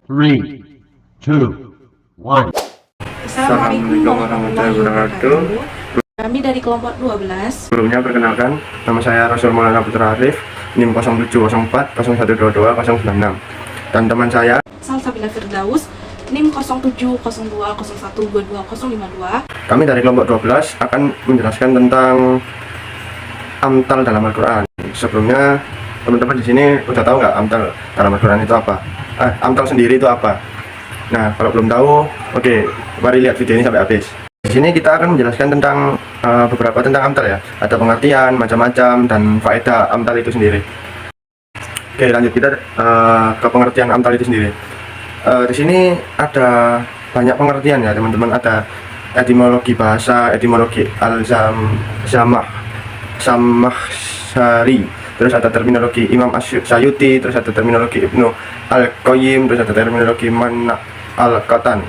Three, two, one. Assalamualaikum warahmatullahi wabarakatuh. Kami dari kelompok 12. Sebelumnya perkenalkan, nama saya Rasul Maulana Putra Arif, NIM 0704 0122 096. Dan teman saya Salsabila Firdaus, NIM 0702 0122 052. Kami dari kelompok 12 akan menjelaskan tentang amtal dalam Al-Quran. Sebelumnya teman-teman di sini udah tahu nggak amtal dalam Al-Quran itu apa? Amtal sendiri itu apa? Nah, kalau belum tahu, oke, mari lihat video ini sampai habis. Di sini kita akan menjelaskan tentang beberapa tentang amtal ya. Ada pengertian, macam-macam, dan faedah amtal itu sendiri. Oke, lanjut kita ke pengertian amtal itu sendiri. Di sini ada banyak pengertian ya, teman-teman. Ada etimologi bahasa, etimologi Samahsari, terus ada terminologi Imam Asyuyuti, terus ada terminologi Ibnu Al-Qayyim, terus ada terminologi Mana Al-Qatan.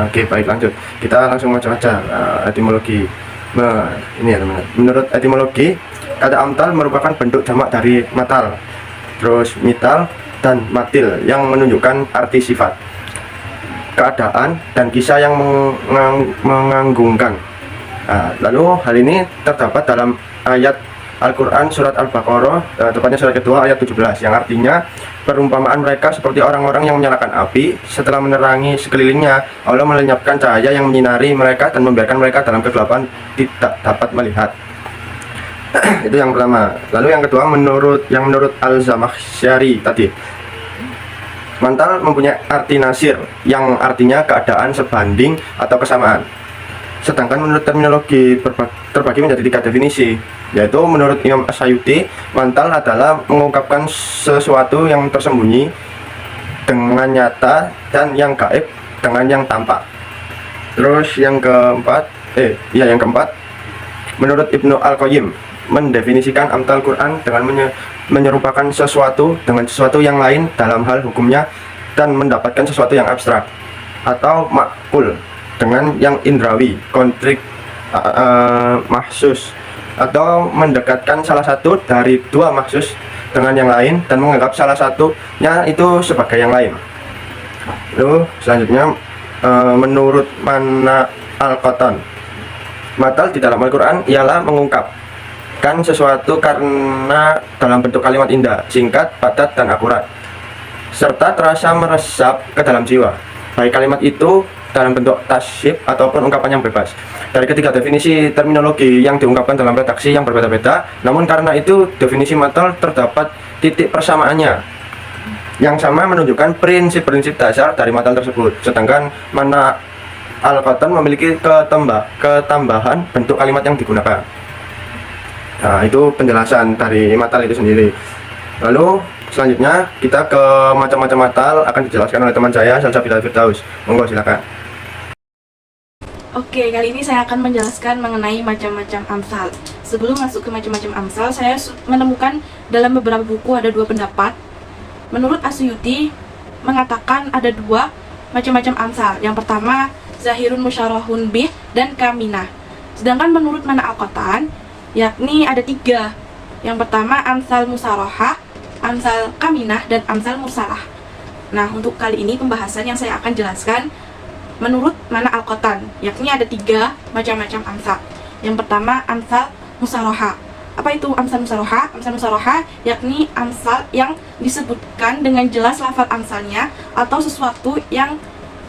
Oke, baik, lanjut. Kita langsung baca etimologi. Ini ya teman-teman. Menurut etimologi, kata amtal merupakan bentuk jamak dari matal, terus mital dan matil yang menunjukkan arti sifat, keadaan, dan kisah yang menganggungkan. Lalu hal ini terdapat dalam ayat Al-Quran surat Al-Baqarah, tepatnya surat kedua ayat 17, yang artinya perumpamaan mereka seperti orang-orang yang menyalakan api setelah menerangi sekelilingnya. Allah melenyapkan cahaya yang menyinari mereka dan membiarkan mereka dalam kegelapan tidak dapat melihat. Itu yang pertama. Lalu yang kedua, menurut Al-Zamakhsyari tadi, mantal mempunyai arti nasir yang artinya keadaan sebanding atau kesamaan. Sedangkan menurut terminologi terbagi menjadi 3 definisi, yaitu menurut Imam Asyuyuti, mantal adalah mengungkapkan sesuatu yang tersembunyi dengan nyata dan yang gaib dengan yang tampak. Terus yang keempat, menurut Ibnu Al-Qayyim, mendefinisikan amtal Quran dengan menyerupakan sesuatu dengan sesuatu yang lain dalam hal hukumnya dan mendapatkan sesuatu yang abstrak, atau makul dengan yang indrawi, kontrik mahsus, atau mendekatkan salah satu dari dua mahsus dengan yang lain dan menganggap salah satunya itu sebagai yang lain. Lalu selanjutnya, menurut Mana Al-Qatan, matal di dalam Al-Quran ialah mengungkapkan sesuatu karena dalam bentuk kalimat indah, singkat, padat, dan akurat, serta terasa meresap ke dalam jiwa, baik kalimat itu dalam bentuk tasyib ataupun ungkapan yang bebas. Dari ketiga definisi terminologi yang diungkapkan dalam redaksi yang berbeda-beda, namun karena itu definisi matal terdapat titik persamaannya yang sama menunjukkan prinsip-prinsip dasar dari matal tersebut. Sedangkan Mana Al-Qatan memiliki ketambahan bentuk kalimat yang digunakan. Nah, itu penjelasan dari matal itu sendiri. Lalu selanjutnya kita ke macam-macam matal akan dijelaskan oleh teman saya Salsabila Firdaus. Monggo silakan. Oke, kali ini saya akan menjelaskan mengenai macam-macam amsal. Sebelum masuk ke macam-macam amsal, saya menemukan dalam beberapa buku ada 2 pendapat. Menurut Asyuyuti mengatakan ada 2 macam-macam amsal. Yang pertama, zahirun musyarahun bih dan kaminah. Sedangkan menurut Mana Al-Qatan, yakni ada 3. Yang pertama, amsal musarahah, amsal kaminah, dan amsal mursalah. Nah, untuk kali ini pembahasan yang saya akan jelaskan menurut Mana Al-Qatan, yakni ada 3 macam-macam amsal. Yang pertama, amsal musarahah. Apa itu amsal musarahah? Amsal musarahah yakni amsal yang disebutkan dengan jelas lafal amsalnya atau sesuatu yang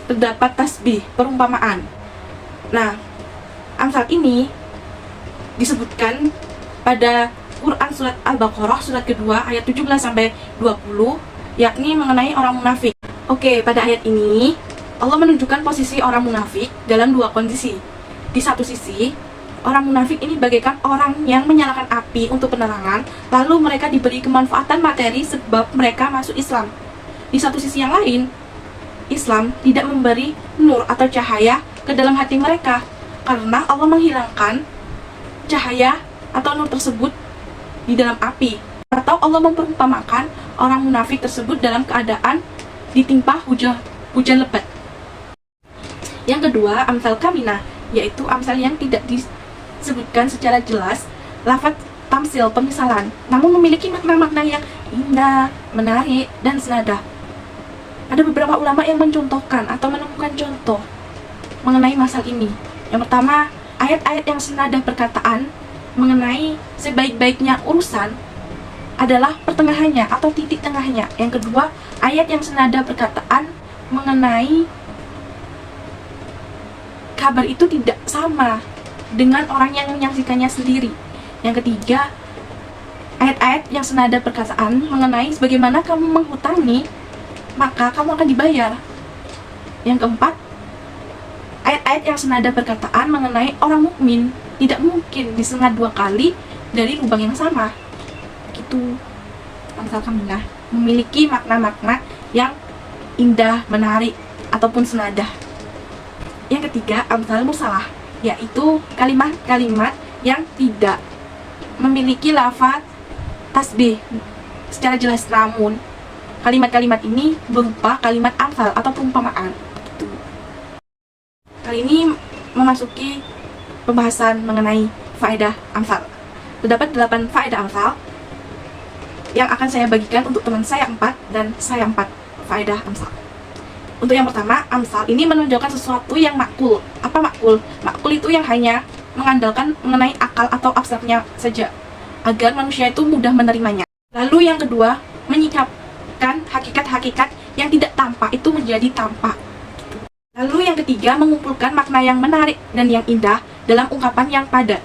terdapat tasbih, perumpamaan. Nah, amsal ini disebutkan pada Quran surat Al-Baqarah surat kedua ayat 17 sampai 20, yakni mengenai orang munafik. Oke, pada ayat ini Allah menunjukkan posisi orang munafik dalam 2 kondisi. Di satu sisi, orang munafik ini bagaikan orang yang menyalakan api untuk penerangan, lalu mereka diberi kemanfaatan materi sebab mereka masuk Islam. Di satu sisi yang lain, Islam tidak memberi nur atau cahaya ke dalam hati mereka, karena Allah menghilangkan cahaya atau nur tersebut di dalam api, atau Allah memperumpamakan orang munafik tersebut dalam keadaan ditimpa hujan lebat. Yang kedua, amsal kaminah, yaitu amsal yang tidak disebutkan secara jelas lafaz tamsil, pemisalan, namun memiliki makna-makna yang indah, menarik, dan senada. Ada beberapa ulama yang mencontohkan atau menemukan contoh mengenai masalah ini. Yang pertama, ayat-ayat yang senada perkataan mengenai sebaik-baiknya urusan adalah pertengahannya atau titik tengahnya. Yang kedua, ayat yang senada perkataan mengenai kabar itu tidak sama dengan orang yang menyaksikannya sendiri. Yang ketiga, ayat-ayat yang senada perkataan mengenai sebagaimana kamu menghutangi, maka kamu akan dibayar. Yang keempat, ayat-ayat yang senada perkataan mengenai orang mukmin tidak mungkin disengat 2 kali dari lubang yang sama. Gitu. Amsal Kaminah memiliki makna-makna yang indah, menarik, ataupun senada. Yang ketiga, Amsal Mursalah, yaitu kalimat-kalimat yang tidak memiliki lafaz tasbih secara jelas, namun kalimat-kalimat ini berupa kalimat amsal atau perumpamaan. Gitu. Kali ini memasuki pembahasan mengenai faedah amsal. Terdapat 8 faedah amsal yang akan saya bagikan untuk teman saya 4 dan saya 4 faedah amsal. Untuk yang pertama, amsal ini menunjukkan sesuatu yang makul. Apa makul? Makul itu yang hanya mengandalkan mengenai akal atau abstraknya saja, agar manusia itu mudah menerimanya. Lalu yang kedua, menyikapkan hakikat-hakikat yang tidak tampak itu menjadi tampak. Lalu yang ketiga, mengumpulkan makna yang menarik dan yang indah dalam ungkapan yang padat.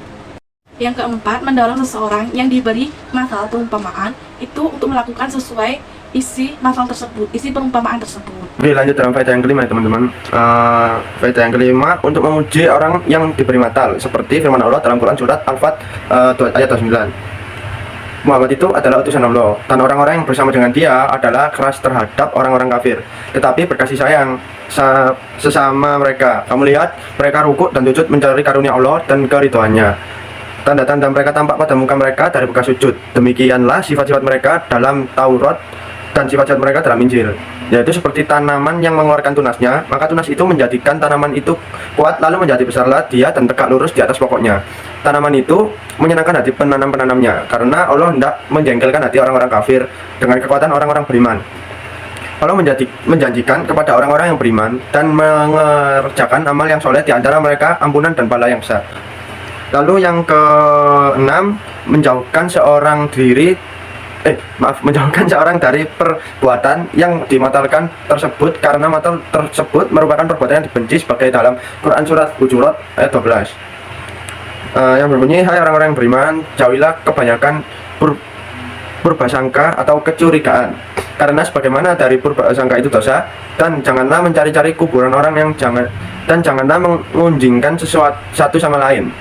Yang keempat, mendorong seseorang yang diberi masal perumpamaan itu untuk melakukan sesuai isi masal tersebut, isi perumpamaan tersebut. Oke, lanjut dalam faedah yang kelima ya teman-teman. Faedah yang kelima, untuk memuji orang yang diberi matal, seperti firman Allah dalam Quran surat Al-Fat ayat 29. Muhammad itu adalah utusan Allah, dan orang-orang yang bersama dengan dia adalah keras terhadap orang-orang kafir, tetapi berkasih sayang sesama mereka. Kamu lihat, mereka rukuk dan sujud mencari karunia Allah dan keridhoannya. Tanda-tanda mereka tampak pada muka mereka dari bekas sujud. Demikianlah sifat-sifat mereka dalam Taurat dan sifat-sifat mereka dalam Injil, yaitu seperti tanaman yang mengeluarkan tunasnya, maka tunas itu menjadikan tanaman itu kuat, lalu menjadi besarlah dia dan tegak lurus di atas pokoknya. Tanaman itu menyenangkan hati penanam-penanamnya, karena Allah hendak menjengkelkan hati orang-orang kafir dengan kekuatan orang-orang beriman. Allah menjanjikan kepada orang-orang yang beriman dan mengerjakan amal yang soleh di antara mereka ampunan dan pahala yang besar. Lalu yang keenam, menjauhkan seorang dari perbuatan yang dimatalkan tersebut, karena matal tersebut merupakan perbuatan yang dibenci, sebagai dalam Quran surat Hujurat ayat 12 yang berbunyi, hai orang-orang yang beriman, jauhilah kebanyakan purbasangka atau kecurigaan, karena sebagaimana dari purbasangka itu dosa, dan janganlah mencari-cari kuburan orang yang janganlah mengunjingkan sesuatu satu sama lain.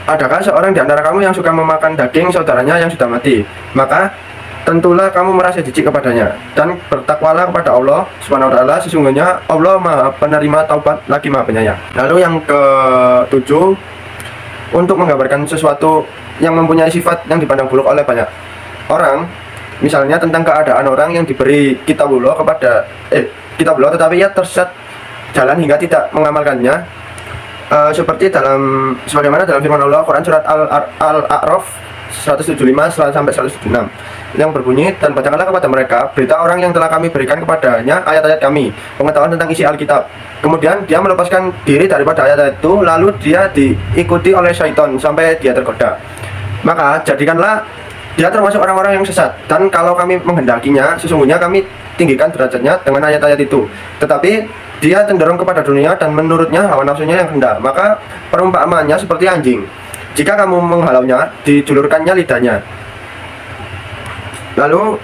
Adakah seorang di antara kamu yang suka memakan daging saudaranya yang sudah mati? Maka tentulah kamu merasa jijik kepadanya, dan bertakwalah kepada Allah Subhanahu wa taala, sesungguhnya Allah Maha penerima taubat lagi Maha penyayang. Lalu yang ketujuh, untuk menggambarkan sesuatu yang mempunyai sifat yang dipandang buruk oleh banyak orang, misalnya tentang keadaan orang yang diberi kitabullah tetapi ia tersesat jalan hingga tidak mengamalkannya. Seperti sebagaimana dalam firman Allah Quran surat Al-A'raf 175 sampai 176 yang berbunyi, dan bacakanlah kepada mereka berita orang yang telah kami berikan kepadanya ayat-ayat kami, pengetahuan tentang isi Alkitab. Kemudian dia melepaskan diri daripada ayat-ayat itu, lalu dia diikuti oleh syaitan sampai dia tergoda. Maka jadikanlah dia termasuk orang-orang yang sesat, dan kalau kami menghendakinya, sesungguhnya kami tinggikan derajatnya dengan ayat-ayat itu. Tetapi dia cenderung kepada dunia, dan menurutnya hawa nafsunya yang rendah. Maka perumpamaannya seperti anjing, jika kamu menghalaunya, dijulurkannya lidahnya. Lalu,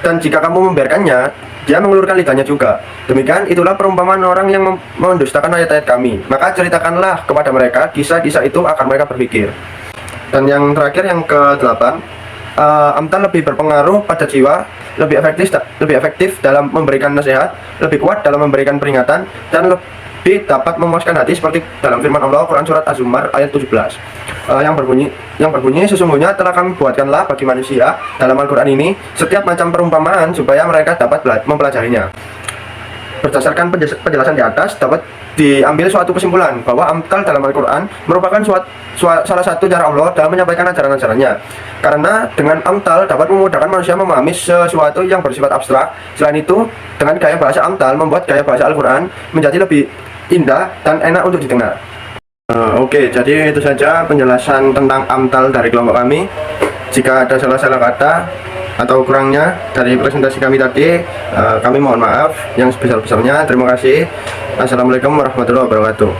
dan jika kamu membiarkannya, dia mengulurkan lidahnya juga. Demikian itulah perumpamaan orang yang mendustakan ayat-ayat kami. Maka ceritakanlah kepada mereka kisah-kisah itu agar mereka berpikir. Dan yang terakhir, yang ke-8, amtal lebih berpengaruh pada jiwa, lebih efektif dalam memberikan nasihat, lebih kuat dalam memberikan peringatan, dan lebih dapat memuaskan hati, seperti dalam firman Allah Quran surat Az-Zumar ayat 17 yang berbunyi, sesungguhnya telah kami buatkanlah bagi manusia dalam Al-Quran ini setiap macam perumpamaan supaya mereka dapat mempelajarinya. Berdasarkan penjelasan di atas, dapat diambil suatu kesimpulan bahwa amtal dalam Al-Quran merupakan salah satu cara Allah dalam menyampaikan ajaran-ajarannya. Karena dengan amtal dapat memudahkan manusia memahami sesuatu yang bersifat abstrak. Selain itu, dengan gaya bahasa amtal membuat gaya bahasa Al-Quran menjadi lebih indah dan enak untuk didengar. Oke, jadi itu saja penjelasan tentang amtal dari kelompok kami. Jika ada salah-salah kata atau kurangnya dari presentasi kami tadi, kami mohon maaf yang sebesar-besarnya. Terima kasih. Assalamualaikum warahmatullahi wabarakatuh.